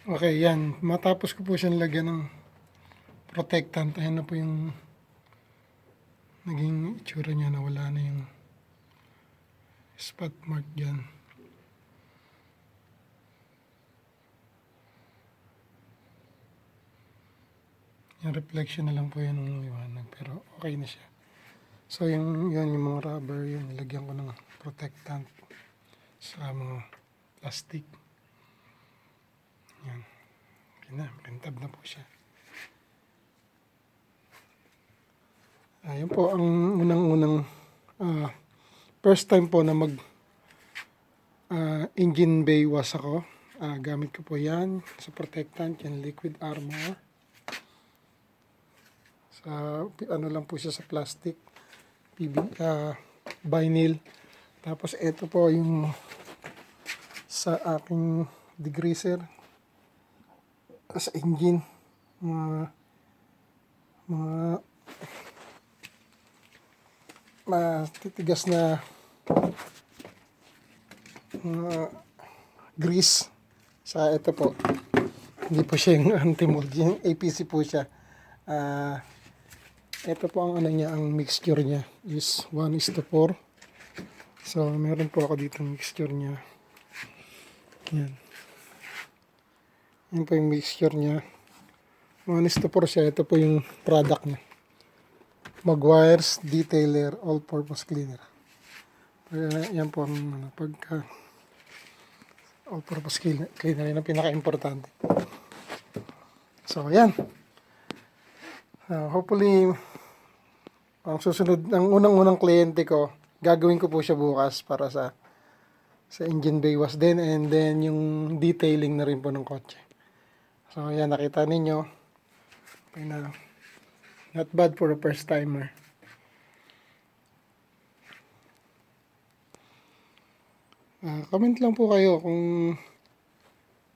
Okay, yan. Matapos ko po siyang lagyan ng protectant. Ayan na po yung naging itsura niya, na wala na yung spot mark dyan. Yung reflection na lang po yan ng liwanag, pero okay na siya. So yung mga rubber, yun, nilagyan ko ng protectant sa mga plastic. Yan. Okay na, makintab na po siya. Ayun po ang unang-unang first time po na mag engine bay wash ako. Gamit ko po yan sa protectant, yan liquid armor. Sa ano lang po siya sa plastic, vinyl. Tapos ito po yung sa aking degreaser sa engine, mga matitigas na grease sa ito po. Hindi po siya yung anti-mold, yung APC po siya. Ito po ang ano niya, ang mixture niya is 1:4. So meron po ako dito mixture niya. Yan. Yan po yung mixture niya. 1:4 siya. Ito po yung product niya. Meguiar's Detailer All-Purpose Cleaner. Yan po ang pagka all-purpose cleaner. Yan ang pinaka-importante. So yan. Hopefully, ang susunod, ang unang-unang kliyente ko, gagawin ko po siya bukas para sa engine bay wash din, and then yung detailing na rin po ng kotse. So yan, nakita ninyo. Not bad for a first timer. Comment lang po kayo kung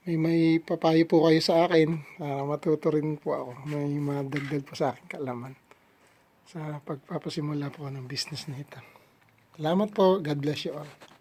may papayo po kayo sa akin. Matuto rin po ako. May madagdag po sa akin kaalaman sa pagpapasimula po ng business na ito. Salamat po. God bless you all.